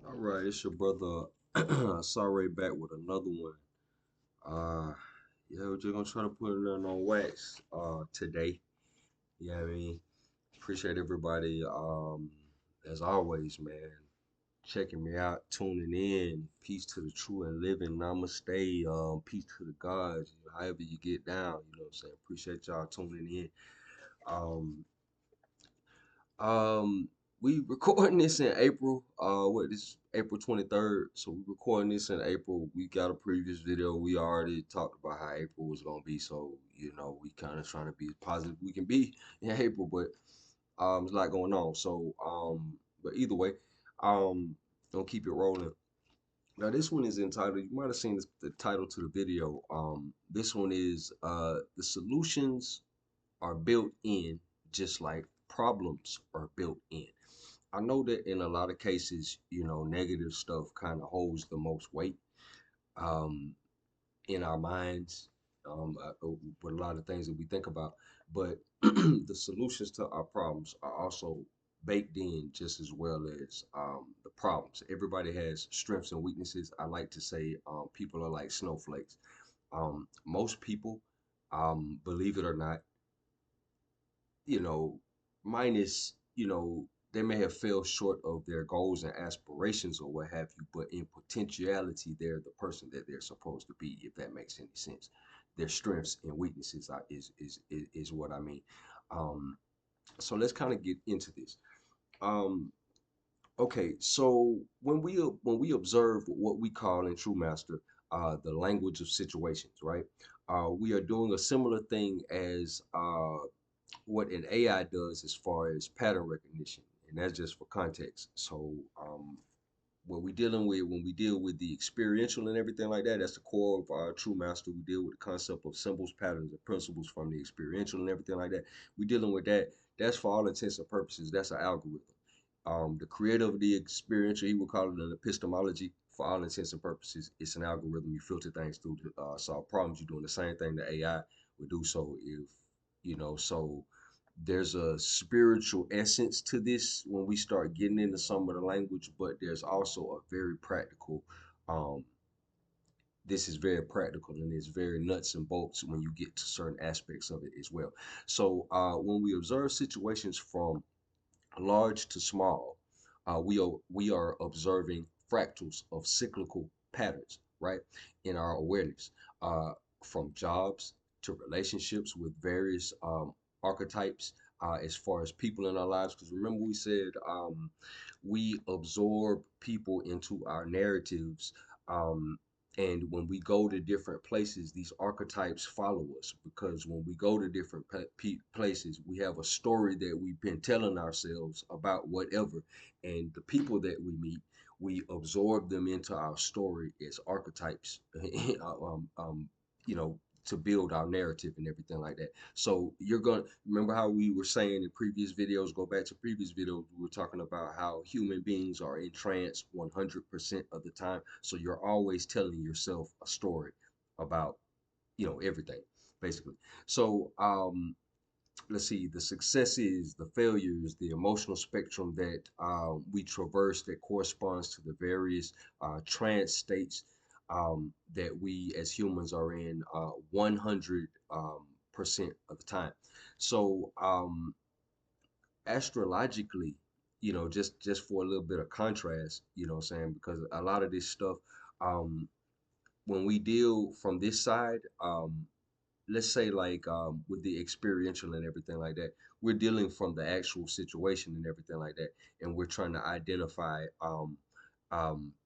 All right, it's your brother Sorry back with another one. Uh yeah, we're just gonna try to put it on wax today. Yeah, I mean, appreciate everybody as always, man. Checking me out, tuning in. Peace to the true and living. Namaste. Peace to the gods. However you get down, you know what I'm saying? Appreciate y'all tuning in. Um Um, we recording this in April. What this April 23rd. So we recording this in April. We got a previous video. We already talked about how April was gonna be. So we kind of trying to be as positive we can be in April, but there's a lot going on. So but either way, gonna keep it rolling. Now this one is entitled. You might have seen the title to the video. This one is the solutions are built in, just like problems are built in. I know that in a lot of cases, negative stuff kind of holds the most weight um, in our minds with a lot of things that we think about. But the solutions to our problems are also baked in just as well as the problems. Everybody has strengths and weaknesses. I like to say people are like snowflakes. Most people, believe it or not, you know, minus, they may have fell short of their goals and aspirations or what have you, but in potentiality, they're the person that they're supposed to be, if that makes any sense. Their strengths and weaknesses is what I mean. Um, so let's kind of get into this. Um, okay, so when we observe what we call in True Master the language of situations, right? We are doing a similar thing as what an AI does as far as pattern recognition, and that's just for context. So, what we dealing with when we deal with the experiential and everything like that, that's the core of our true master. We deal with the concept of symbols, patterns, and principles from the experiential and everything like that. We dealing with that. That's for all intents and purposes. That's an algorithm. The creator of the experiential, he would call it an epistemology. For all intents and purposes, it's an algorithm. You filter things through to solve problems. You're doing the same thing the AI would do. So if so there's a spiritual essence to this when we start getting into some of the language, but there's also a very practical. Um, this is very practical and it's very nuts and bolts when you get to certain aspects of it as well. So when we observe situations from large to small, we are observing fractals of cyclical patterns, right, in our awareness, uh, from jobs to relationships with various archetypes, as far as people in our lives. Because remember, we said we absorb people into our narratives. Um, and when we go to different places, these archetypes follow us because when we go to different places, we have a story that we've been telling ourselves about whatever. And the people that we meet, we absorb them into our story as archetypes, you know, to build our narrative and everything like that. So you're going to remember how we were saying in previous videos, go back to previous videos, we were talking about how human beings are in trance 100% of the time. So you're always telling yourself a story about, everything basically. So, let's see, the successes, the failures, the emotional spectrum that we traverse that corresponds to the various trance states that we as humans are in 100 percent of the time. So astrologically, just for a little bit of contrast, what I'm saying, because a lot of this stuff, um, when we deal from this side, let's say like with the experiential and everything like that, we're dealing from the actual situation and everything like that, and we're trying to identify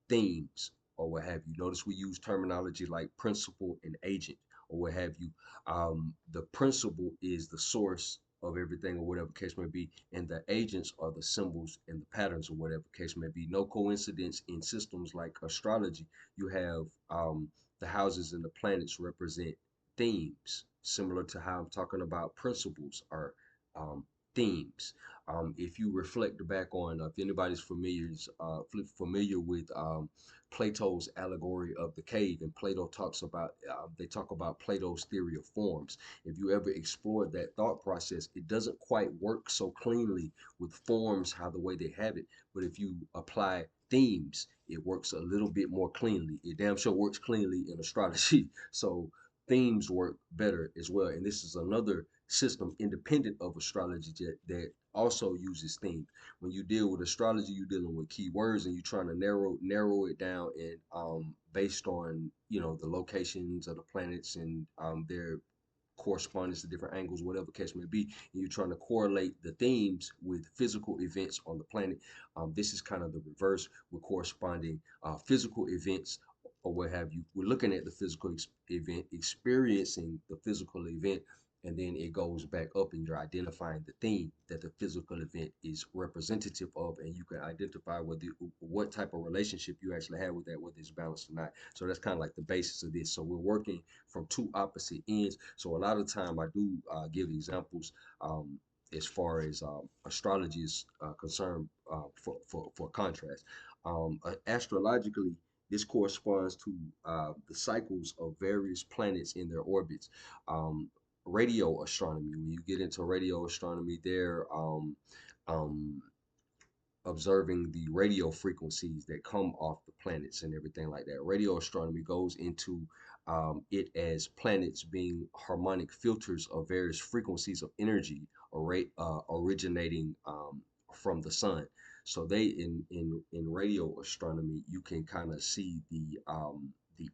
themes or what have you. Notice we use terminology like principle and agent or what have you. The principle is the source of everything or whatever case may be, and the agents are the symbols and the patterns or whatever case may be. No coincidence in systems like astrology. You have the houses and the planets represent themes, similar to how I'm talking about principles are themes. If you reflect back on, if anybody's familiar with Plato's allegory of the cave, and Plato talks about, they talk about Plato's theory of forms. If you ever explored that thought process, it doesn't quite work so cleanly with forms how the way they have it. But if you apply themes, it works a little bit more cleanly. It damn sure works cleanly in astrology. So themes work better as well. And this is another system independent of astrology that also uses themes. When you deal with astrology, you're dealing with keywords and you're trying to narrow it down and based on the locations of the planets and their correspondence to different angles, whatever case may be, and you're trying to correlate the themes with physical events on the planet. This is kind of the reverse with corresponding physical events or what have you. We're looking at the physical event, experiencing the physical event, and then it goes back up and you're identifying the theme that the physical event is representative of, and you can identify what type of relationship you actually have with that, whether it's balanced or not. So that's kind of like the basis of this. So we're working from two opposite ends. So a lot of the time I do give examples as far as astrology is concerned for contrast. Astrologically, this corresponds to the cycles of various planets in their orbits. Um, Radio astronomy, when you get into radio astronomy, there um, observing the radio frequencies that come off the planets and everything like that. Radio astronomy goes into it as planets being harmonic filters of various frequencies of energy originating from the sun. So they in radio astronomy, you can kind of see the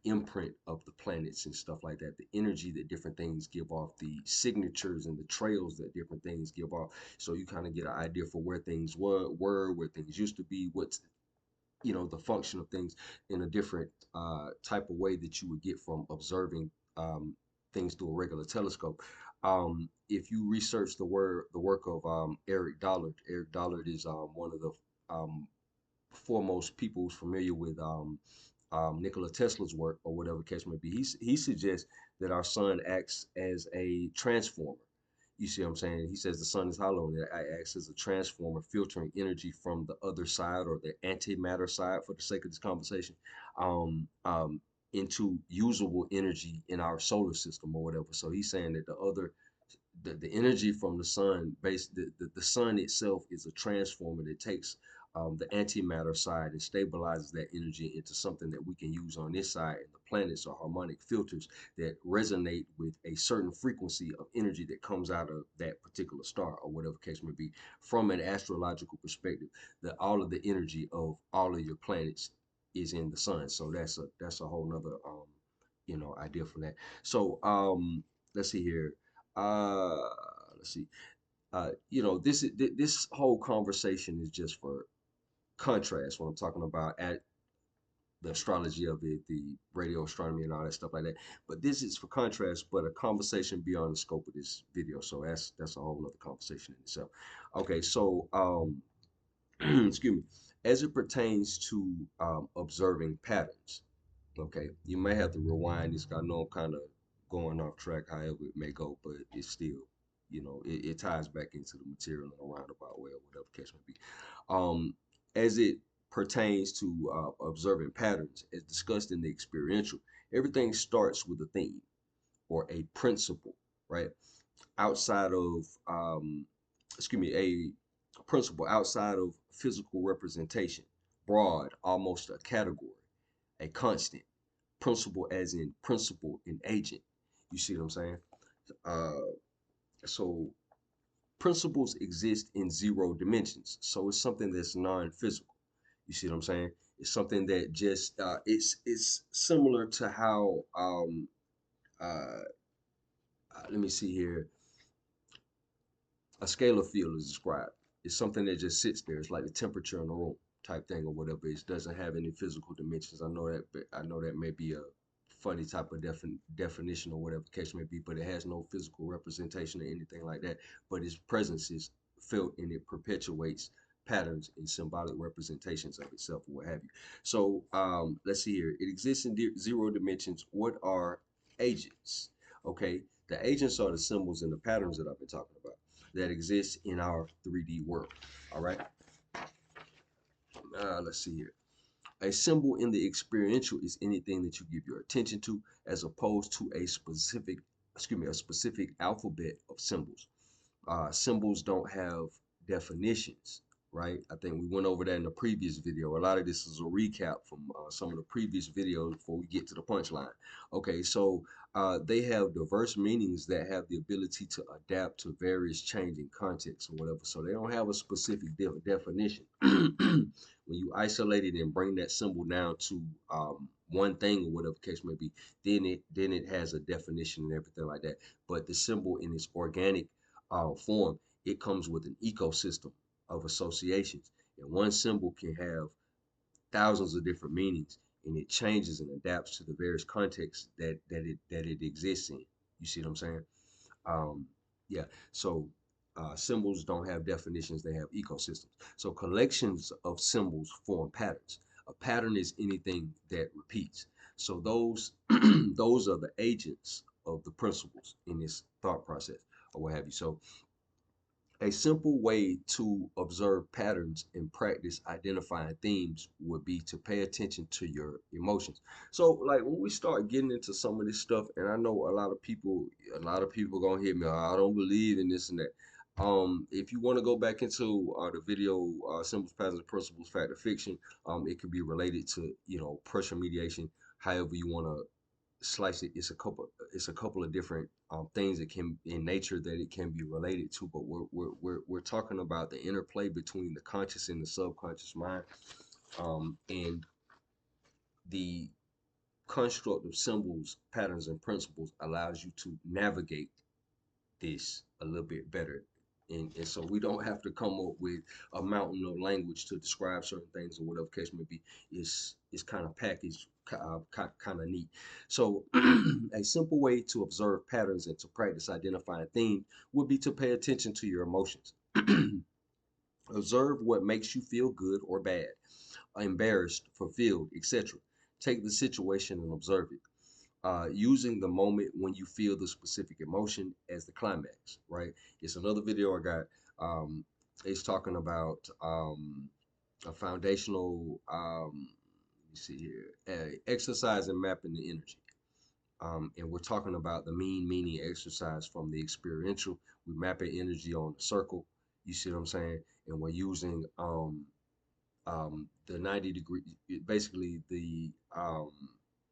imprint of the planets and stuff like that, the energy that different things give off, the signatures and the trails that different things give off. So you kind of get an idea for where things were, where things used to be, what's the function of things in a different type of way that you would get from observing things through a regular telescope. If you research the work of Eric Dollard is one of the um, foremost people who's familiar with Nikola Tesla's work or whatever case may be. He suggests that our sun acts as a transformer. You see what I'm saying? He says the sun is hollow and it acts as a transformer, filtering energy from the other side or the antimatter side, for the sake of this conversation, um, um, into usable energy in our solar system or whatever. So he's saying that the energy from the sun, the sun itself is a transformer that takes the antimatter side and stabilizes that energy into something that we can use on this side. And the planets are harmonic filters that resonate with a certain frequency of energy that comes out of that particular star or whatever case may be. From an astrological perspective, that all of the energy of all of your planets is in the sun. So that's a whole nother idea for that. So let's see here. Uh, let's see. This whole conversation is just for contrast when I'm talking about at the astrology of it, the radio astronomy and all that stuff like that. But this is for contrast, but a conversation beyond the scope of this video. So that's a whole other conversation in itself. Okay, so excuse me, as it pertains to observing patterns. Okay, you may have to rewind this. I know I'm kind of going off track, however it may go, but it's still, it ties back into the material in a roundabout way or whatever case may be. As it pertains to observing patterns, as discussed in the experiential, everything starts with a theme or a principle, right? Outside of, excuse me, a principle outside of physical representation, broad, almost a category, a constant principle as in principle and agent. You see what I'm saying? Uh, so principles exist in zero dimensions. So it's something that's non-physical. You see what I'm saying? It's something that just it's similar to how uh, let me see here. A scalar field is described. It's something that just sits there. It's like the temperature in a room type thing or whatever. It doesn't have any physical dimensions. I know that, but I know that may be a funny type of definition or whatever the case may be, but it has no physical representation or anything like that. But its presence is felt and it perpetuates patterns and symbolic representations of itself or what have you. So let's see here. It exists in zero dimensions. What are agents? Okay, the agents are the symbols and the patterns that I've been talking about. that exists in our 3D world. All right. Let's see here. A symbol in the experiential is anything that you give your attention to, as opposed to a specific alphabet of symbols. Symbols don't have definitions, right? I think we went over that in the previous video. A lot of this is a recap from some of the previous videos before we get to the punchline. Okay, so they have diverse meanings that have the ability to adapt to various changing contexts or whatever. So they don't have a specific definition. When you isolate it and bring that symbol down to one thing or whatever case may be, then it has a definition and everything like that. But the symbol in its organic form, it comes with an ecosystem of associations. And one symbol can have thousands of different meanings, and it changes and adapts to the various contexts that it exists in. You see what I'm saying? Um, yeah. So symbols don't have definitions; they have ecosystems. So collections of symbols form patterns. A pattern is anything that repeats. So those those are the agents of the principles in this thought process, or what have you. So a simple way to observe patterns and practice identifying themes would be to pay attention to your emotions. So, like when we start getting into some of this stuff, and I know a lot of people gonna hit me. I don't believe in this and that. If you want to go back into the video, symbols, patterns, and principles, fact or fiction, it could be related to pressure mediation, however you want to slice it. It's a couple of different things that can in nature that it can be related to, but we're talking about the interplay between the conscious and the subconscious mind, and the construct of symbols, patterns, and principles allows you to navigate this a little bit better. And so we don't have to come up with a mountain of language to describe certain things or whatever case may be. It's kind of packaged, kind of neat. So a simple way to observe patterns and to practice identifying themes would be to pay attention to your emotions. Observe what makes you feel good or bad, embarrassed, fulfilled, etc. Take the situation and observe it, using the moment when you feel the specific emotion as the climax, right? It's another video I got. It's talking about a foundational, let me see here, exercise and mapping the energy. And we're talking about the meaning exercise from the experiential. We mapping energy on the circle. You see what I'm saying? And we're using the 90 degree, basically the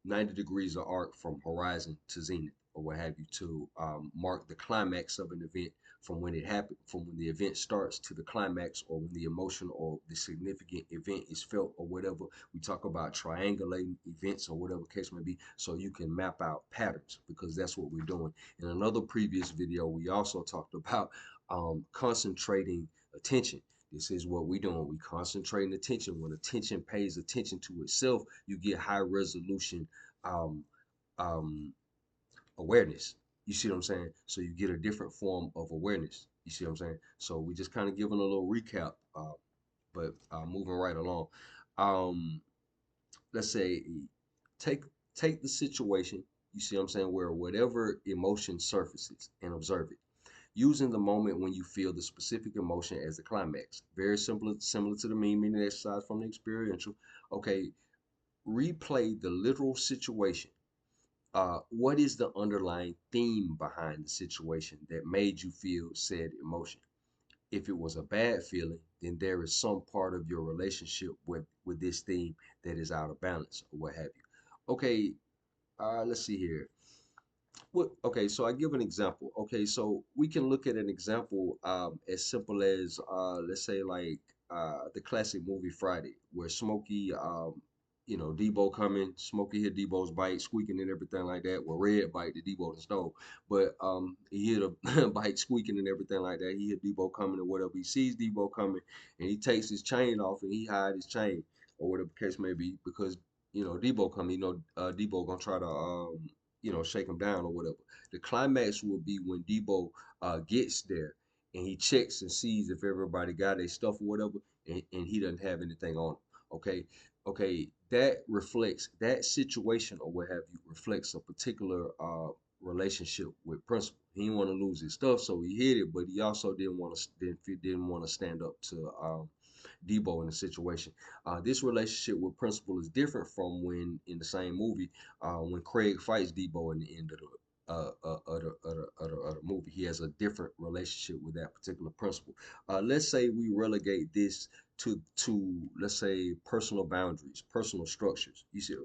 90 degrees of arc from horizon to zenith or what have you, to mark the climax of an event from when it happened, from when the event starts to the climax, or when the emotion or the significant event is felt or whatever. We talk about triangulating events or whatever case may be, so you can map out patterns, because that's what we're doing. In another previous video, we also talked about concentrating attention. This is what we're doing. We concentrating attention. When attention pays attention to itself, you get high resolution um, um, awareness. You see what I'm saying? So you get a different form of awareness. You see what I'm saying? So we just kind of giving a little recap, but moving right along. Um, let's say take take the situation. You see what I'm saying? Where whatever emotion surfaces, and observe it, using the moment when you feel the specific emotion as the climax. Very simple, similar to the meaning exercise from the experiential. Okay, replay the literal situation. What is the underlying theme behind the situation that made you feel said emotion? If it was a bad feeling, then there is some part of your relationship with this theme that is out of balance or what have you. Okay, let's see here. Okay, so I give an example. Okay, so we can look at an example as simple as let's say like the classic movie Friday, where Smokey, Debo coming, Smokey hit Debo's bike, squeaking and everything like that. Well, Red bike the Debo done stole, but he hit a bike squeaking and everything like that. He hit Debo coming or whatever. He sees Debo coming, and he takes his chain off and he hide his chain or whatever the case may be, because Debo coming. Debo gonna try to shake him down or whatever. The climax will be when Debo gets there and he checks and sees if everybody got their stuff or whatever, and he doesn't have anything on him. Okay, that reflects that situation or what have you reflects a particular relationship with principle. He didn't want to lose his stuff, so he hid it. But he also didn't want to stand up to Debo in the situation. This relationship with principle is different from when in the same movie when Craig fights Debo in the end of the movie. He has a different relationship with that particular principle. Let's say we relegate this to let's say personal boundaries, personal structures. You see,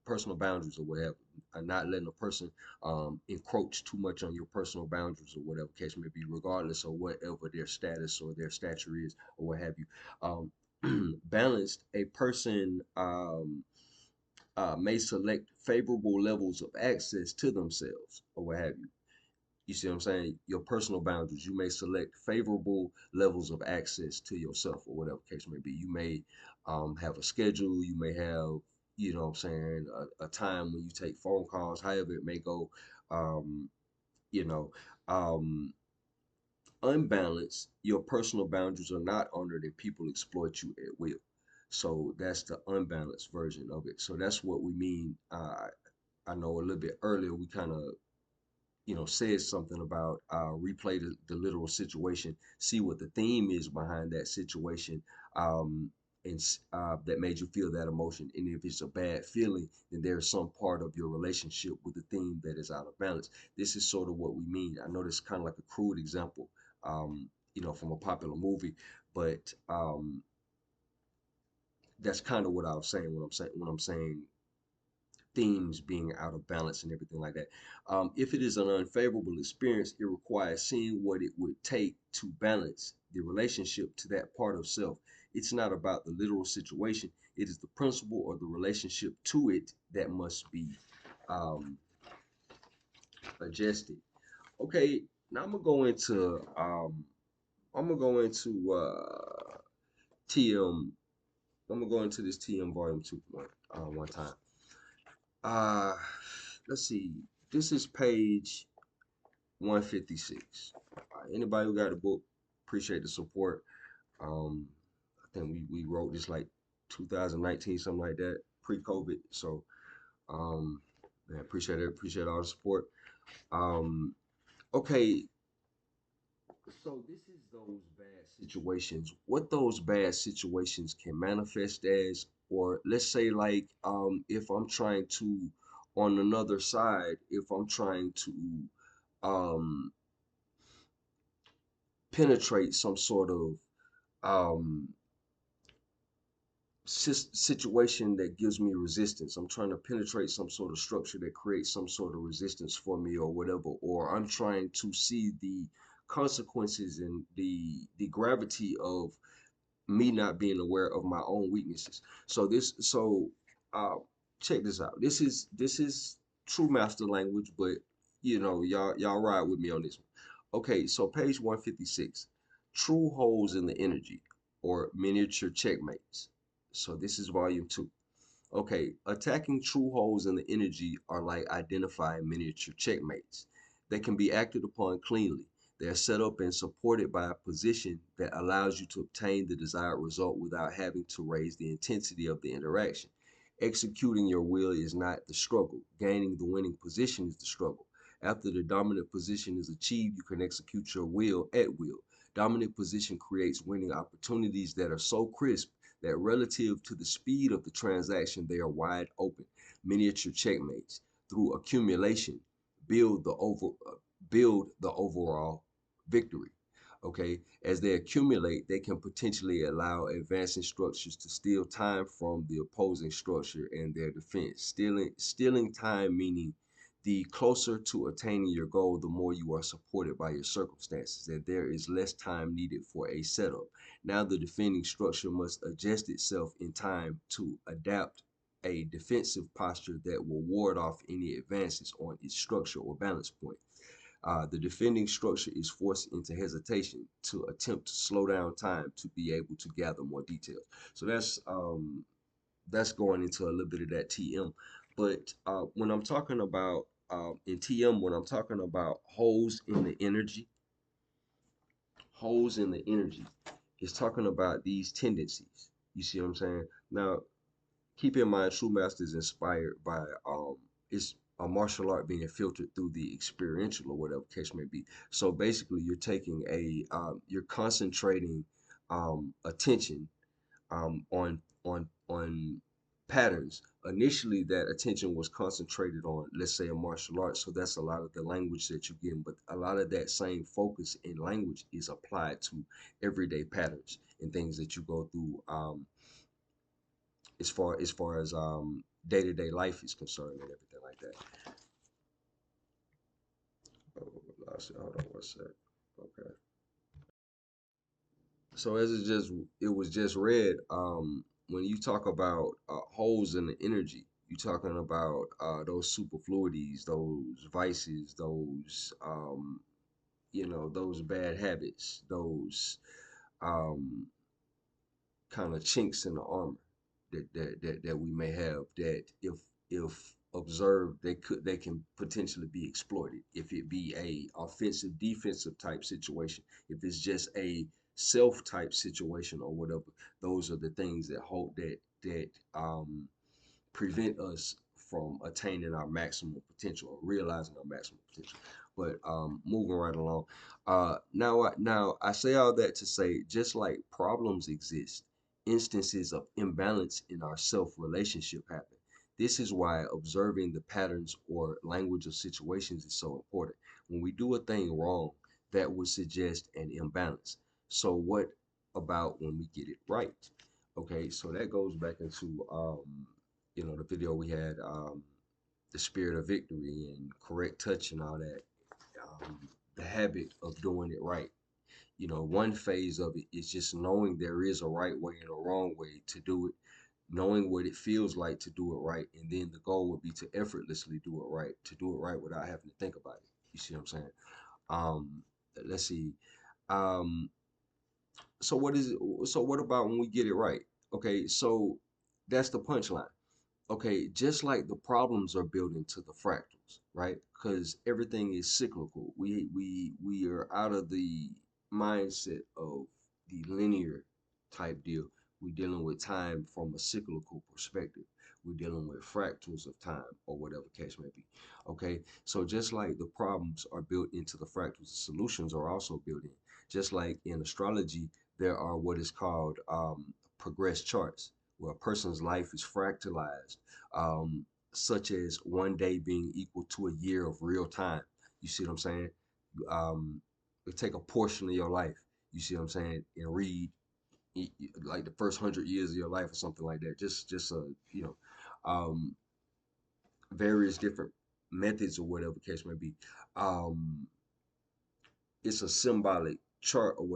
personal boundaries or whatever, not letting a person encroach too much on your personal boundaries or whatever case may be, regardless of whatever their status or their stature is or what have you. Um, balanced, a person may select favorable levels of access to themselves or what have you. You see what I'm saying? Your personal boundaries. You may select favorable levels of access to yourself or whatever case may be. You may have a schedule. You may have, you know what I'm saying, a time when you take phone calls, however it may go. Um, you know, um, unbalanced, your personal boundaries are not honored and people exploit you at will. So that's the unbalanced version of it. So that's what we mean. I know a little bit earlier we kind of said something about replay the literal situation, see what the theme is behind that situation, um, and that made you feel that emotion. And if it's a bad feeling, then there's some part of your relationship with the theme that is out of balance. This is sort of what we mean. I know this is kind of like a crude example, from a popular movie, but that's kind of what I was saying when I'm saying themes being out of balance and everything like that. If it is an unfavorable experience, it requires seeing what it would take to balance the relationship to that part of self. It's not about the literal situation, it is the principle or the relationship to it that must be um, adjusted. Okay, now I'm gonna go into TM. I'm gonna go into this TM volume 2 one time. Uh, let's see. This is page 156. Anybody who got a book, appreciate the support. I think we wrote this like 2019, something like that, pre-COVID. So, man, appreciate it. Appreciate all the support. Um, okay, so this is those bad situations. What those bad situations can manifest as, or let's say like if I'm trying to on another side, if I'm trying to um penetrate some sort of um situation that gives me resistance. I'm trying to penetrate some sort of structure that creates some sort of resistance for me or whatever, or I'm trying to see the consequences and the gravity of me not being aware of my own weaknesses. So check this out. This is true master language, but y'all ride with me on this one. Okay, so page 156. True holes in the energy or miniature checkmates. So this is volume 2. Okay, attacking true holes in the energy are like identifying miniature checkmates. They can be acted upon cleanly. They are set up and supported by a position that allows you to obtain the desired result without having to raise the intensity of the interaction. Executing your will is not the struggle. Gaining the winning position is the struggle. After the dominant position is achieved, you can execute your will at will. Dominant position creates winning opportunities that are so crisp that relative to the speed of the transaction, they are wide open. Miniature checkmates through accumulation build the over build the overall victory. Okay, as they accumulate, they can potentially allow advancing structures to steal time from the opposing structure and their defense. Stealing time meaning the closer to attaining your goal, the more you are supported by your circumstances, and there is less time needed for a setup. Now the defending structure must adjust itself in time to adapt a defensive posture that will ward off any advances on its structure or balance point. The defending structure is forced into hesitation to attempt to slow down time to be able to gather more details. So that's going into a little bit of that TM. But when I'm talking about in TM, when I'm talking about holes in the energy, it's talking about these tendencies. You see what I'm saying? Now, keep in mind, True Master is inspired by it's a martial art being filtered through the experiential or whatever case may be. So basically, you're taking you're concentrating attention on patterns. Initially, that attention was concentrated on, let's say, a martial art. So that's a lot of the language that you're getting, but a lot of that same focus in language is applied to everyday patterns and things that you go through, as far as day-to-day life is concerned and everything like that. Oh, lost it. Hold on one sec. Okay. So as it was just read, when you talk about holes in the energy, you're talking about those superfluities, those vices, those those bad habits, those um, kind of chinks in the armor that we may have, that if observed, they can potentially be exploited. If it be a offensive defensive type situation, if it's just a self type situation or whatever, those are the things that hold that prevent us from attaining our maximum potential or realizing our maximum potential. But moving right along, now I say all that to say, just like problems exist, instances of imbalance in our self relationship happen. This is why observing the patterns or language of situations is so important. When we do a thing wrong, that would suggest an imbalance. So what about when we get it right? Okay, so that goes back into the video we had, the spirit of victory and correct touch and all that, the habit of doing it right. One phase of it is just knowing there is a right way and a wrong way to do it, knowing what it feels like to do it right, and then the goal would be to effortlessly do it right, to do it right without having to think about it. You see what I'm saying? Um, let's see. Um, so what is it? So what about when we get it right? Okay, so that's the punchline. Okay, just like the problems are built into the fractals, right? Because everything is cyclical. We are out of the mindset of the linear type deal. We're dealing with time from a cyclical perspective. We're dealing with fractals of time or whatever case may be. Okay, so just like the problems are built into the fractals, the solutions are also built in. Just like in astrology, there are what is called progress charts, where a person's life is fractalized, such as one day being equal to a year of real time. You see what I'm saying? Um, take a portion of your life, you see what I'm saying, and read like the first 100 years of your life or something like that. Just um, various different methods or whatever case may be. Um, it's a symbolic chart or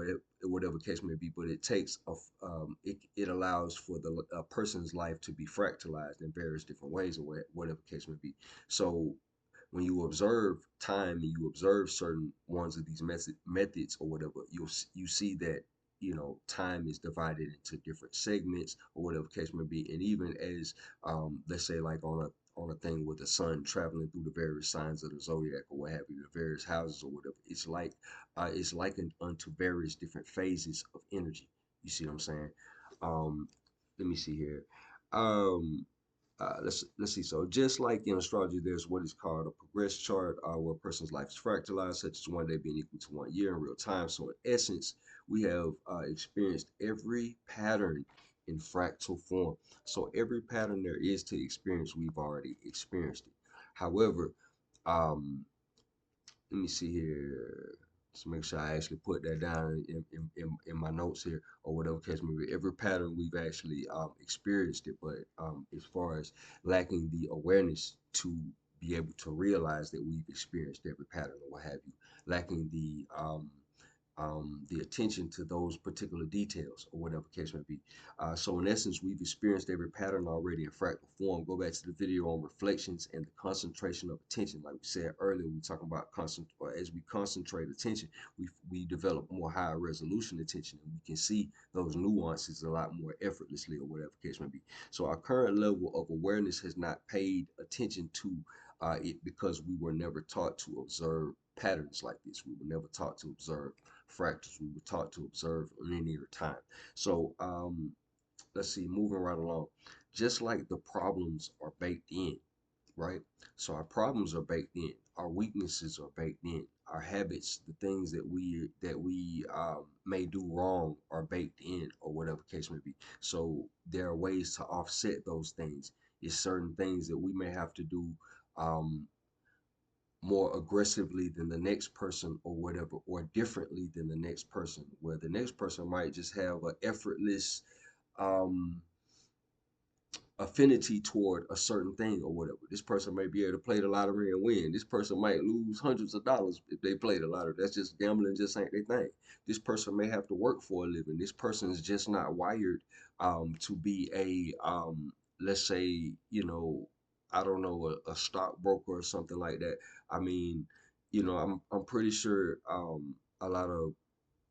whatever case may be, but it takes it allows for the a person's life to be fractalized in various different ways or whatever case may be. So when you observe time and you observe certain ones of these methods or whatever, you see that time is divided into different segments or whatever case may be, and even as let's say like on a thing with the sun traveling through the various signs of the zodiac or what have you, the various houses or whatever, it's likened unto various different phases of energy. You see what I'm saying? Let me see here. Um, let's see. So just like in astrology, there's what is called a progress chart, where a person's life is fractalized, such as one day being equal to 1 year in real time. So in essence, we have experienced every pattern in fractal form. So every pattern there is to experience, we've already experienced it. However, um, let me see here. Just make sure I actually put that down in my notes here or whatever case may be. Every pattern we've actually experienced it, but as far as lacking the awareness to be able to realize that we've experienced every pattern or what have you, lacking the attention to those particular details or whatever case may be. So in essence, we've experienced every pattern already in fractal form. Go back to the video on reflections and the concentration of attention. Like we said earlier, we talking about as we concentrate attention, we develop more higher resolution attention, and we can see those nuances a lot more effortlessly or whatever case may be. So our current level of awareness has not paid attention to it because we were never taught to observe patterns like this. We were never taught to observe fractals. We were taught to observe linear time. So let's see, moving right along. Just like the problems are baked in, right? So our problems are baked in, our weaknesses are baked in, our habits, the things that we may do wrong are baked in, or whatever case may be. So there are ways to offset those things. It's certain things that we may have to do um, more aggressively than the next person, or whatever, or differently than the next person. Where the next person might just have an effortless um, affinity toward a certain thing or whatever. This person may be able to play the lottery and win. This person might lose hundreds of dollars if they play the lottery. That's just gambling, just ain't their thing. This person may have to work for a living. This person is just not wired to be let's say, I don't know, a stockbroker or something like that. I mean, I'm pretty sure a lot of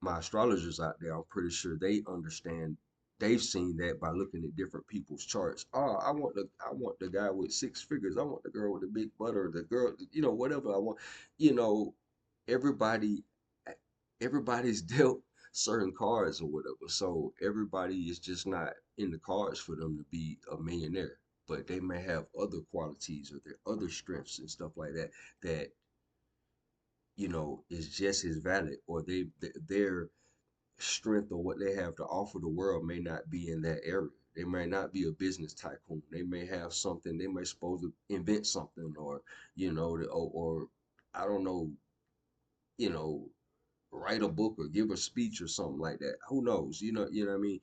my astrologers out there, I'm pretty sure they understand. They've seen that by looking at different people's charts. Oh, I want the guy with six figures. I want the girl with the big butter. The girl, whatever I want. You know, everybody, everybody's dealt certain cards or whatever. So everybody is just not in the cards for them to be a millionaire. But they may have other qualities or their other strengths and stuff like that that is just as valid, or their strength or what they have to offer the world may not be in that area. They may not be a business tycoon. They may have something. They may supposed to invent something, or or I don't know, you know, write a book or give a speech or something like that. Who knows? What I mean.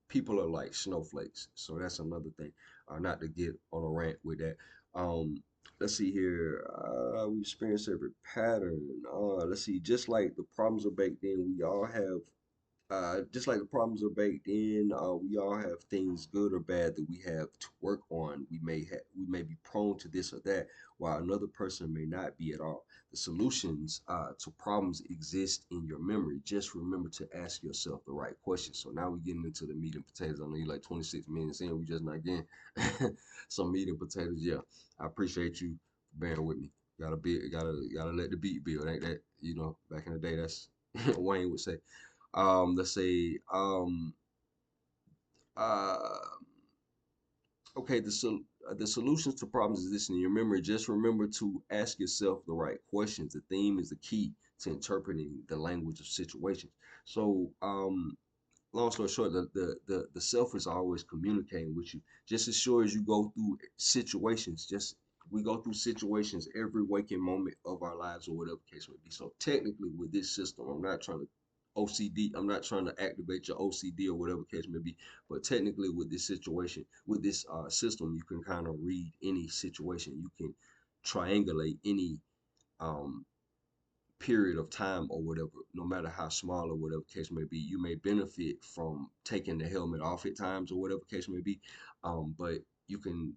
People are like snowflakes, so that's another thing. Not to get on a rant with that. Um, let's see here. We experience every pattern. Let's see. Just like the problems are baked in, we all have just like the problems are baked in, we all have things good or bad that we have to work on. We may be prone to this or that, while another person may not be at all. The solutions to problems exist in your memory. Just remember to ask yourself the right questions. So now we're getting into the meat and potatoes. I know you like 26 minutes in. We just not getting some meat and potatoes. Yeah, I appreciate you bearing with me. Gotta let the beat build. Ain't that back in the day? That's Wayne would say. Let's say, uh, okay, the solutions to problems exist in your memory. Just remember to ask yourself the right questions. The theme is the key to interpreting the language of situations. So, long story short, the self is always communicating with you. Just as sure as you go through situations, just we go through situations every waking moment of our lives, or whatever case may be. So technically, with this system, I'm not trying to OCD. I'm not trying to activate your OCD or whatever case may be. But technically, with this situation, with this system, you can kind of read any situation. You can triangulate any um, period of time or whatever, no matter how small or whatever case may be. You may benefit from taking the helmet off at times or whatever case may be, but you can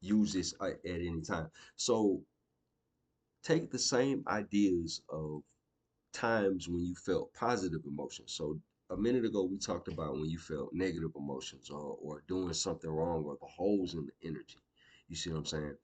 use this at any time. So take the same ideas of times when you felt positive emotions. So a minute ago we talked about when you felt negative emotions, or doing something wrong, or the holes in the energy. You see what I'm saying?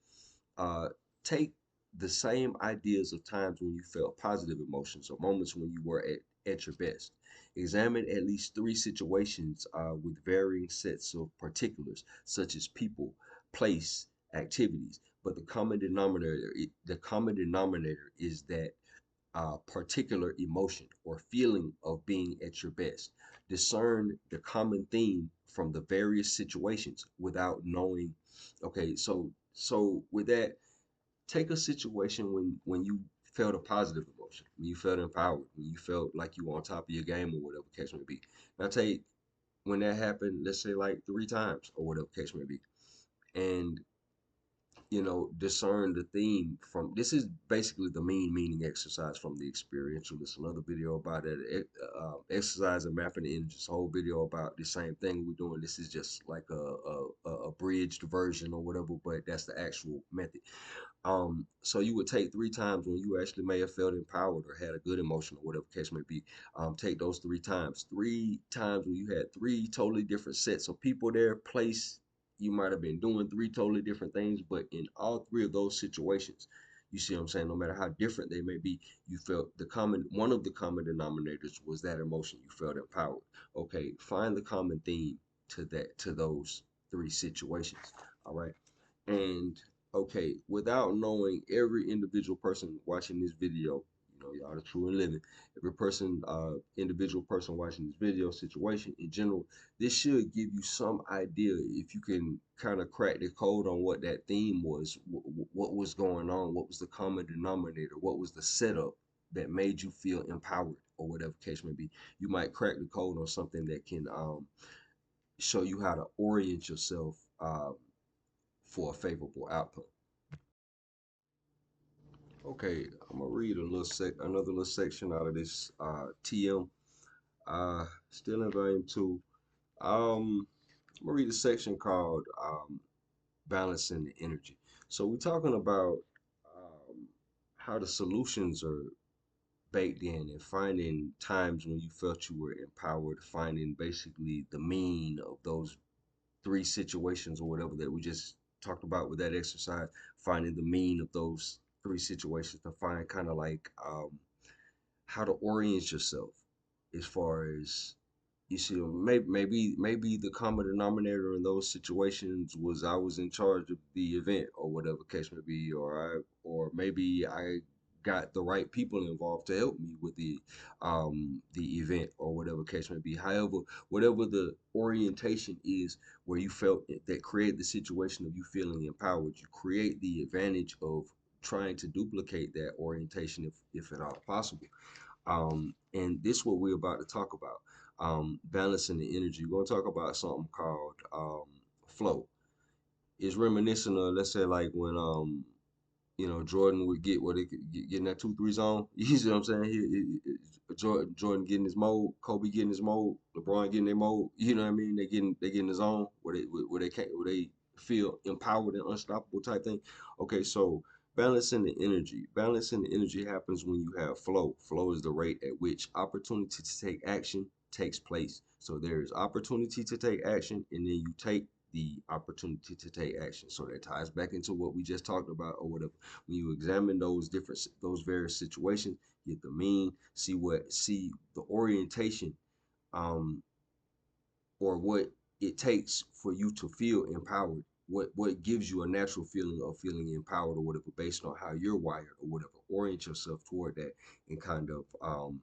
uh, Take the same ideas of times when you felt positive emotions, or moments when you were at your best. Examine at least three situations with varying sets of particulars, such as people, place, activities. But the common denominator is that particular emotion or feeling of being at your best. Discern the common theme from the various situations without knowing. Okay, so with that, take a situation when you felt a positive emotion, when you felt empowered, when you felt like you were on top of your game or whatever case may be. Now take when that happened, let's say like three times or whatever case may be, and discern the theme from this is basically the meaning exercise from the experiential. There's another video about it, exercise and mapping the energies. Whole video about the same thing we're doing. This is just like a abridged version or whatever, but that's the actual method. So you would take three times when you actually may have felt empowered or had a good emotion or whatever case may be. Take those three times. Three times when you had three totally different sets of people there, place. You might have been doing three totally different things, but in all three of those situations, you see what I'm saying? No matter how different they may be, you felt one of the common denominators was that emotion. You felt empowered. Okay, find the common theme to those three situations. All right. And Okay, without knowing every individual person watching this video, y'all the true and living, every person, individual person watching this video, situation in general, this should give you some idea if you can kind of crack the code on what that theme was, what was going on, what was the common denominator, what was the setup that made you feel empowered, or whatever case may be. You might crack the code on something that can show you how to orient yourself for a favorable outcome. Okay, I'm gonna read another little section out of this TM. Still in volume two. I'm gonna read a section called balancing the energy. So we're talking about how the solutions are baked in and finding times when you felt you were empowered, finding basically the mean of those three situations or whatever that we just talked about with that exercise, finding the mean of those three situations to find kind of like how to orient yourself as far as you see, maybe the common denominator in those situations was I was in charge of the event or whatever case may be, or maybe I got the right people involved to help me with the event or whatever case may be. However, whatever the orientation is where you felt that create the situation of you feeling empowered, you create the advantage of trying to duplicate that orientation if at all possible. And this is what we're about to talk about. Balancing the energy. We're gonna talk about something called flow. It's reminiscent of, let's say, like when Jordan would get what get in that 2-3 zone. You see what I'm saying? Jordan getting his mode, Kobe getting his mode, LeBron getting their mode. You know what I mean? They get in the zone where they feel empowered and unstoppable type thing. Okay, so balancing the energy. Balancing the energy happens when you have flow. Flow is the rate at which opportunity to take action takes place. So there is opportunity to take action, and then you take the opportunity to take action. So that ties back into what we just talked about or whatever. When you examine those various situations, get the mean, see the orientation, um, or what it takes for you to feel empowered. What gives you a natural feeling of feeling empowered or whatever, based on how you're wired or whatever. Orient yourself toward that and kind of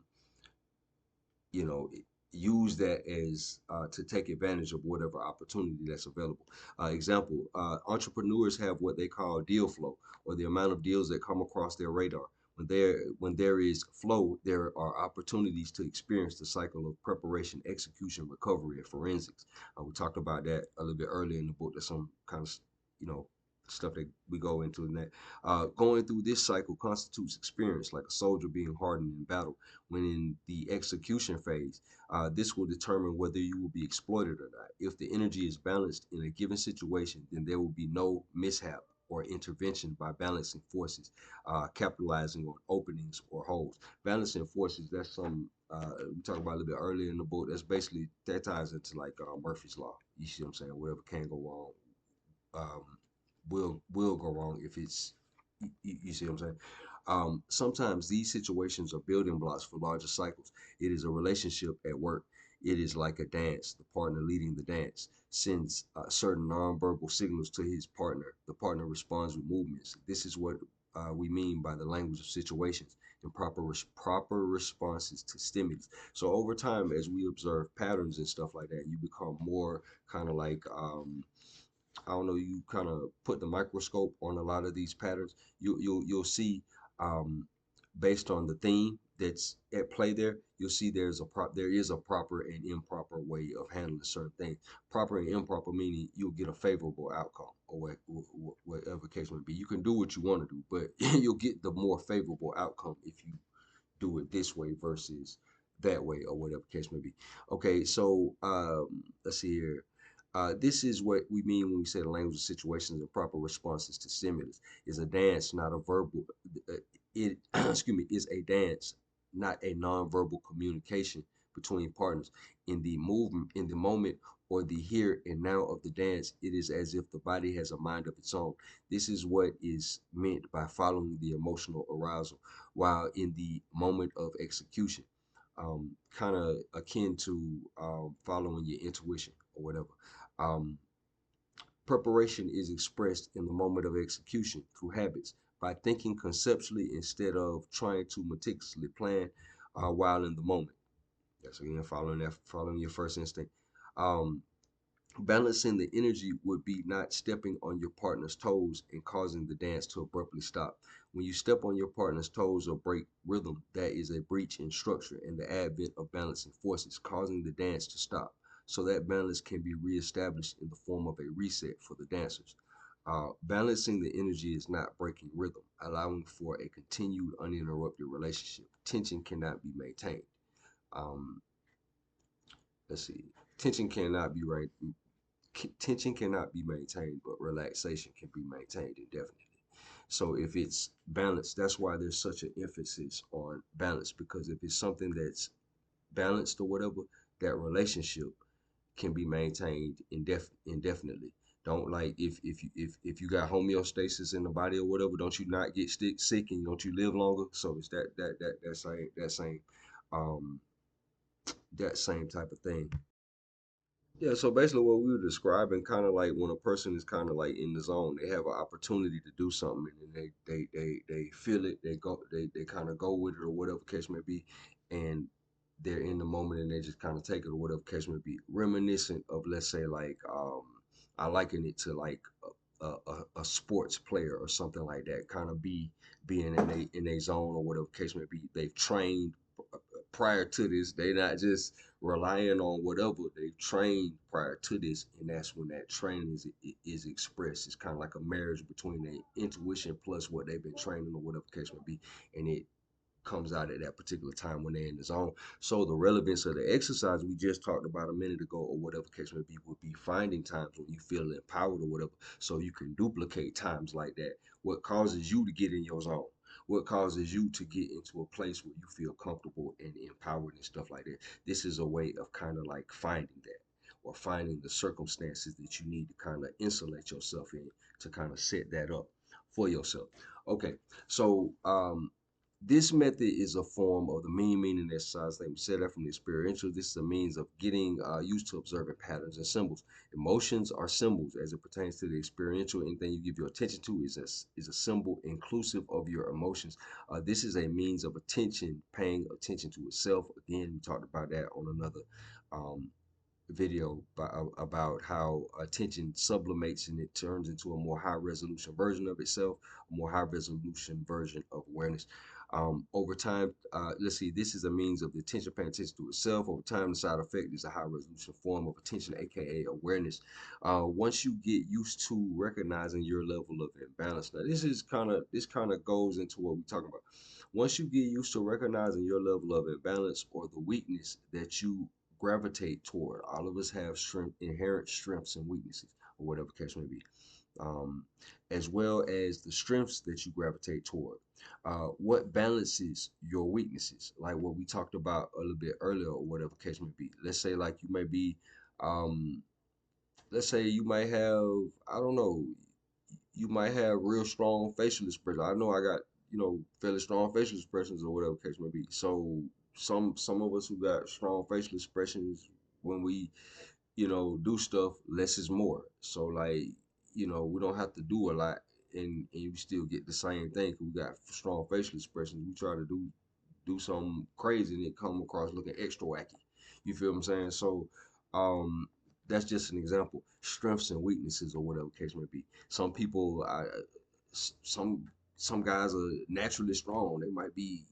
you know, use that as to take advantage of whatever opportunity that's available. Example, entrepreneurs have what they call deal flow, or the amount of deals that come across their radar. When there is flow, there are opportunities to experience the cycle of preparation, execution, recovery, and forensics. We talked about that a little bit earlier in the book. There's some kind of you know stuff that we go into in that. Going through this cycle constitutes experience, like a soldier being hardened in battle. When in the execution phase, this will determine whether you will be exploited or not. If the energy is balanced in a given situation, then there will be no mishap or intervention by balancing forces, capitalizing on openings or holes. Balancing forces, that's some we talked about a little bit earlier in the book. That ties into like Murphy's Law. You see what I'm saying? Whatever can go wrong um, will go wrong if it's you see what I'm saying. Sometimes these situations are building blocks for larger cycles. It is a relationship at work. It is like a dance. The partner leading the dance sends certain nonverbal signals to his partner. The partner responds with movements. This is what we mean by the language of situations and proper responses to stimulus. So over time, as we observe patterns and stuff like that, you become more kind of like I don't know, you kind of put the microscope on a lot of these patterns. You'll see, um, based on the theme that's at play there, you'll see there is a proper and improper way of handling certain things. Proper and improper meaning you'll get a favorable outcome, or whatever case may be. You can do what you want to do, but you'll get the more favorable outcome if you do it this way versus that way, or whatever case may be. Okay, so let's see here. This is what we mean when we say the language of situations and proper responses to stimulus. Is a dance, not a verbal. It excuse me, is a dance, not a nonverbal communication between partners. In the movement, in the moment, or the here and now of the dance, it is as if the body has a mind of its own. This is what is meant by following the emotional arousal while in the moment of execution, kind of akin to following your intuition or whatever. Um, Preparation is expressed in the moment of execution through habits by thinking conceptually instead of trying to meticulously plan while in the moment. That's again following your first instinct. Um, Balancing the energy would be not stepping on your partner's toes and causing the dance to abruptly stop. When you step on your partner's toes or break rhythm, that is a breach in structure and the advent of balancing forces, causing the dance to stop. So that balance can be reestablished in the form of a reset for the dancers. Balancing the energy is not breaking rhythm, allowing for a continued uninterrupted relationship. Tension cannot be maintained. Um, let's see. Tension cannot be right Tension cannot be maintained, but relaxation can be maintained indefinitely. So if it's balanced, that's why there's such an emphasis on balance, because if it's something that's balanced or whatever, that relationship can be maintained indefinitely. Don't like if you got homeostasis in the body or whatever, don't you not get sick and don't you live longer? So it's um that same type of thing. Yeah, so basically what we were describing, kind of like when a person is kind of like in the zone, they have an opportunity to do something and then they feel it, they kind of go with it or whatever case may be, and they're in the moment and they just kind of take it or whatever case may be. Reminiscent of, let's say, like I liken it to like a sports player or something like that, kind of being in a zone or whatever case may be. They've trained prior to this. They not just relying on whatever they've trained prior to this, and that's when that training is expressed. It's kind of like a marriage between their intuition plus what they've been training or whatever case may be, and it comes out at that particular time when they're in the zone. So the relevance of the exercise we just talked about a minute ago, or whatever case may be, would be finding times when you feel empowered or whatever, so you can duplicate times like that. What causes you to get in your zone? What causes you to get into a place where you feel comfortable and empowered and stuff like that? This is a way of kind of like finding that, or finding the circumstances that you need to kind of insulate yourself in to kind of set that up for yourself. Okay, so this method is a form of the meaning exercise. Like we said that from the experiential. This is a means of getting used to observing patterns and symbols. Emotions are symbols as it pertains to the experiential. Anything you give your attention to is a symbol inclusive of your emotions. This is a means of attention, paying attention to itself. Again, we talked about that on another um, video about how attention sublimates and it turns into a more high resolution version of itself, a more high resolution version of awareness. Over time, let's see, this is a means of the attention paying attention to itself. Over time, the side effect is a high resolution form of attention, aka awareness. Once you get used to recognizing your level of imbalance, now this kind of goes into what we're talking about. Once you get used to recognizing your level of imbalance or the weakness that you gravitate toward. All of us have inherent strengths and weaknesses, or whatever the case may be, um, as well as the strengths that you gravitate toward. What balances your weaknesses, like what we talked about a little bit earlier, or whatever the case may be. Let's say, like you may be, um, let's say you might have, I don't know, you might have real strong facial expression. I know I got, fairly strong facial expressions or whatever the case may be. So some of us who got strong facial expressions when we, do stuff, less is more. So like, we don't have to do a lot and you still get the same thing 'cause we got strong facial expressions. We try to do something crazy and it come across looking extra wacky. You feel what I'm saying? So um that's just an example. Strengths and weaknesses or whatever case may be. Some people some guys are naturally strong. They might be,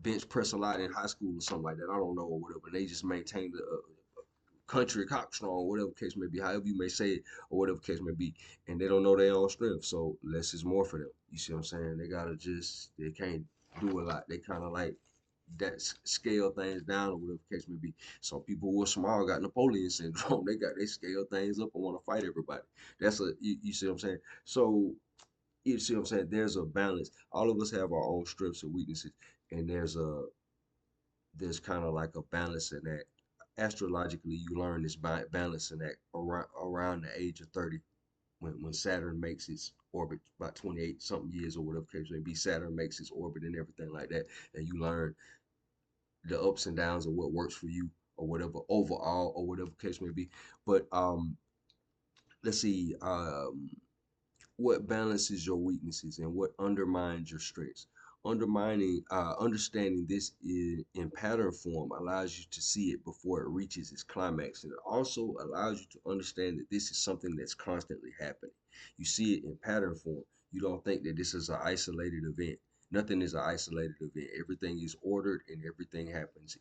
bench press a lot in high school or something like that. I don't know or whatever. They just maintain the country cock strong, whatever case may be, however you may say it, or whatever case may be, and they don't know their own strength. So less is more for them. You see what I'm saying? They can't do a lot. They kind of like that scale things down or whatever case may be. Some people who are small got Napoleon syndrome. They scale things up and want to fight everybody. You see what I'm saying? So you see what I'm saying? There's a balance. All of us have our own strengths and weaknesses, and there's kind of like a balance in that. Astrologically, you learn this balance in that around the age of 30, when Saturn makes its orbit, about 28 something years or whatever case may be. Saturn makes its orbit and everything like that, and you learn the ups and downs of what works for you or whatever overall or whatever case may be. But let's see. What balances your weaknesses and what undermines your strengths. Understanding this in pattern form allows you to see it before it reaches its climax, and it also allows you to understand that this is something that's constantly happening. You see it in pattern form. You don't think that this is an isolated event. Nothing is an isolated event. Everything is ordered and everything happens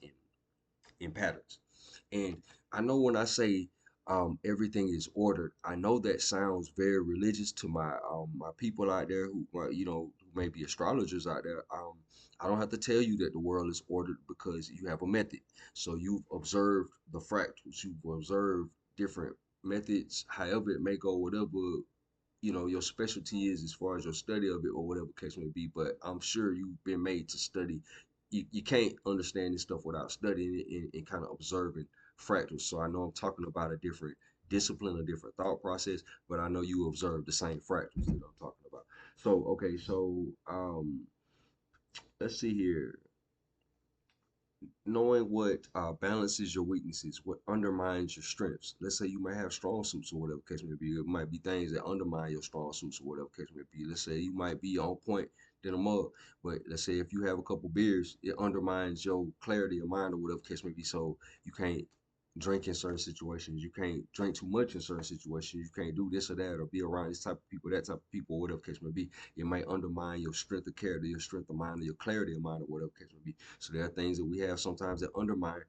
in patterns. And I know when I say everything is ordered, I know that sounds very religious to my people out there who who may be astrologers out there. I don't have to tell you that the world is ordered because you have a method. So you've observed the fractals, you've observed different methods, however it may go, whatever your specialty is as far as your study of it or whatever case may be. But I'm sure you've been made to study. You can't understand this stuff without studying it and kind of observing fractals. So I know I'm talking about a different discipline, a different thought process, but I know you observe the same fractals that I'm talking about. So okay, so let's see here, knowing what balances your weaknesses, what undermines your strengths. Let's say you might have strong suits or whatever case may be. It might be things that undermine your strong suits or whatever case may be. Let's say you might be on point than a mug, but let's say if you have a couple beers, it undermines your clarity of mind or whatever case may be. So you can't drink in certain situations. You can't drink too much in certain situations. You can't do this or that or be around this type of people, that type of people, or whatever case may be. It might undermine your strength of character, your strength of mind, or your clarity of mind, or whatever case may be. So there are things that we have sometimes that undermine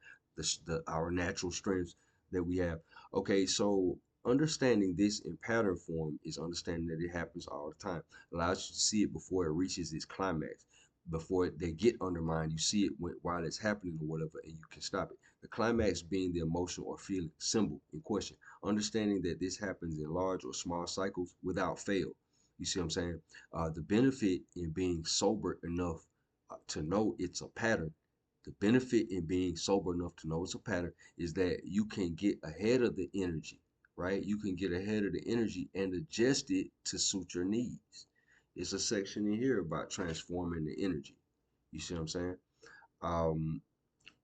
our natural strengths that we have. Okay, so understanding this in pattern form is understanding that it happens all the time. Allows you to see it before it reaches its climax. Before they get undermined, you see it while it's happening or whatever, and you can stop it. The climax being the emotion or feeling symbol in question. Understanding that this happens in large or small cycles without fail. You see what I'm saying? The benefit in being sober enough to know it's a pattern. The benefit in being sober enough to know it's a pattern is that you can get ahead of the energy, right? You can get ahead of the energy and adjust it to suit your needs. It's a section in here about transforming the energy. You see what I'm saying? Um,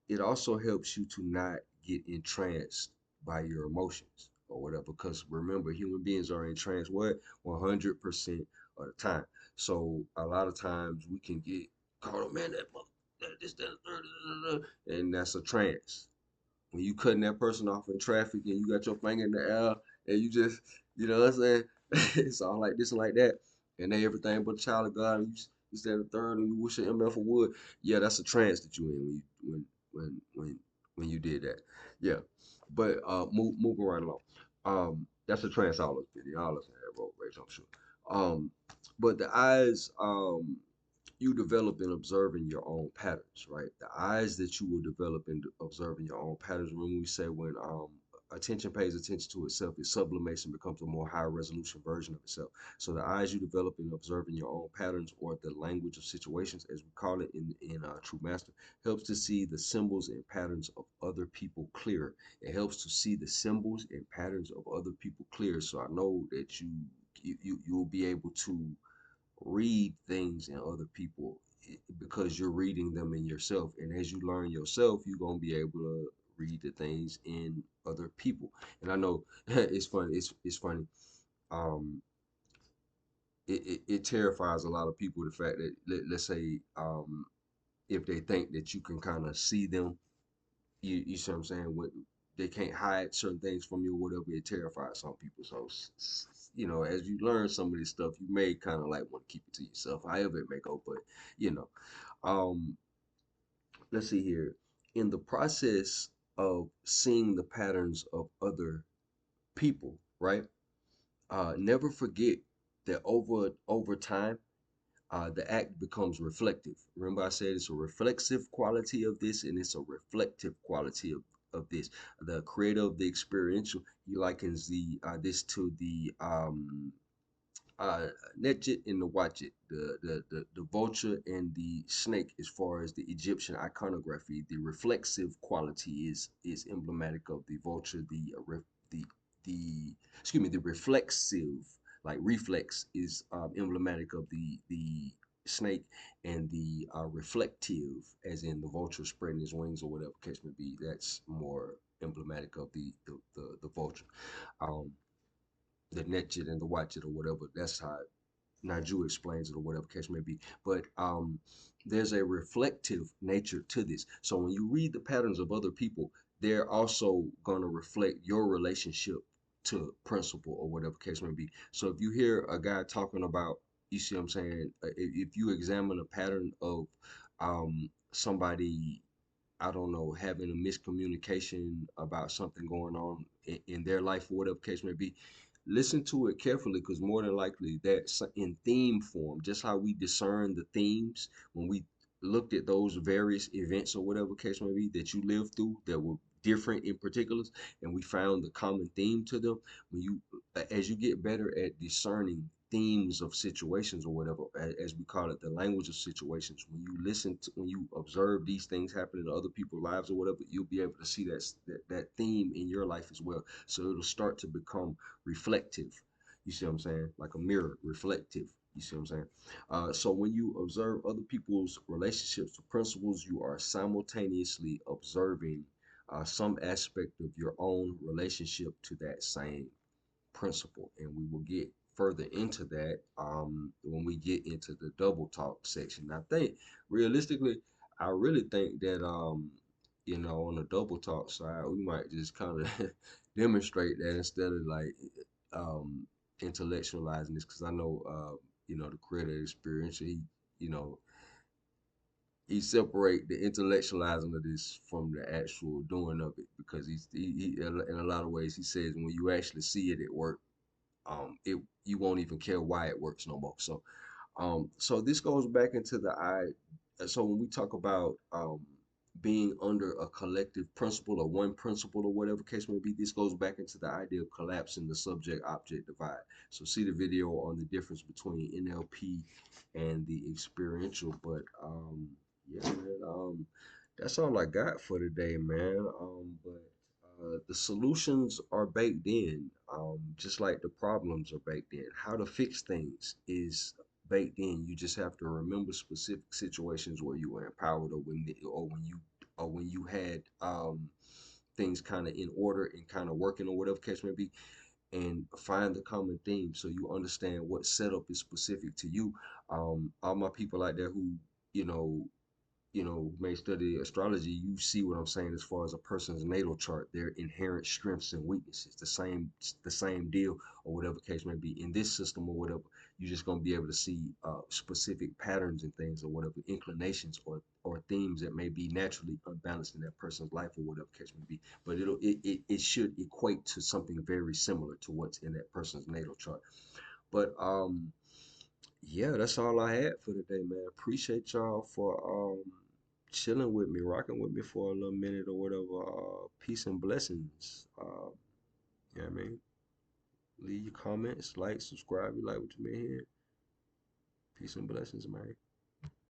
it also helps you to not get entranced by your emotions or whatever. Because remember, human beings are entranced what 100% of the time. So a lot of times we can get caught up, man, that this, that, and that's a trance. When you cutting that person off in traffic and you got your finger in the air and you just, you know what I'm saying? It's all like this and like that. And they everything but a child of God. And you stand the third and you wish your MF would. Yeah, that's a trance that you in when when you did that. Yeah. But moving right along. That's a trance all us video. All us had road rage, I'm sure. Um, but the eyes, you develop in observing your own patterns, right? The eyes that you will develop in observing your own patterns. When we say when attention pays attention to itself, its sublimation becomes a more high resolution version of itself. So the eyes you develop in observing your own patterns, or the language of situations, as we call it in True Master, helps to see the symbols and patterns of other people clearer. It helps to see the symbols and patterns of other people clearer. So I know that you'll be able to read things in other people because you're reading them in yourself. And as you learn yourself, you're gonna be able to read the things in other people. And I know it's funny. It's funny. Um, it terrifies a lot of people the fact that let's say if they think that you can kind of see them, you see what I'm saying? What they can't hide certain things from you, or whatever. It terrifies some people. So as you learn some of this stuff, you may kind of like want to keep it to yourself, however it may go. But you know, um, let's see here. In the process of seeing the patterns of other people, right? Never forget that over time the act becomes reflective. Remember, I said it's a reflexive quality of this, and it's a reflective quality of this. The creator of the experiential, he likens the this to the uh, Netjet and the Watchet, the vulture and the snake. As far as the Egyptian iconography, the reflexive quality is emblematic of the vulture. The excuse me, the reflexive, like reflex, is emblematic of the snake, and the reflective, as in the vulture spreading his wings or whatever case may be, that's more emblematic of the vulture. Um, the netchet and the watchet or whatever. That's how Naju explains it or whatever case may be. But there's a reflective nature to this. So when you read the patterns of other people, they're also going to reflect your relationship to principle or whatever case may be. So if you hear a guy talking about, you see what I'm saying? If you examine a pattern of somebody, I don't know, having a miscommunication about something going on in their life or whatever case may be, listen to it carefully because more than likely that's in theme form. Just how we discern the themes when we looked at those various events or whatever case may be that you lived through that were different in particulars, and we found the common theme to them. When you, as you get better at discerning themes of situations or whatever, as we call it, the language of situations. When you listen to, when you observe these things happening in other people's lives or whatever, you'll be able to see that theme in your life as well. So it'll start to become reflective. You see what I'm saying? Like a mirror, reflective. You see what I'm saying? So when you observe other people's relationships to principles, you are simultaneously observing some aspect of your own relationship to that same principle, and we will get further into that when we get into the double talk section. I think realistically, I really think that on the double talk side, we might just kind of demonstrate that instead of like um, intellectualizing this, because I know the creator experience, you know he separate the intellectualizing of this from the actual doing of it because he in a lot of ways he says when you actually see it at work, it you won't even care why it works no more. So this goes back into the I. So when we talk about being under a collective principle or one principle or whatever case may be, this goes back into the idea of collapsing the subject-object divide. So see the video on the difference between NLP and the experiential. But yeah, man, that's all I got for today, man. But the solutions are baked in, just like the problems are baked in. How to fix things is baked in. You just have to remember specific situations where you were empowered, or when you had things kind of in order and kind of working or whatever case may be, and find the common theme so you understand what setup is specific to you. All my people out there who you know may study astrology, you see what I'm saying as far as a person's natal chart, their inherent strengths and weaknesses, the same deal or whatever case may be. In this system or whatever, you're just gonna be able to see specific patterns and things or whatever inclinations or themes that may be naturally unbalanced in that person's life or whatever case may be. But it should equate to something very similar to what's in that person's natal chart. But yeah, that's all I had for today, man. Appreciate y'all for chilling with me, rocking with me for a little minute or whatever. Peace and blessings. Yeah, I mean, leave your comments, like, subscribe, you like what you may hear. Peace and blessings, man.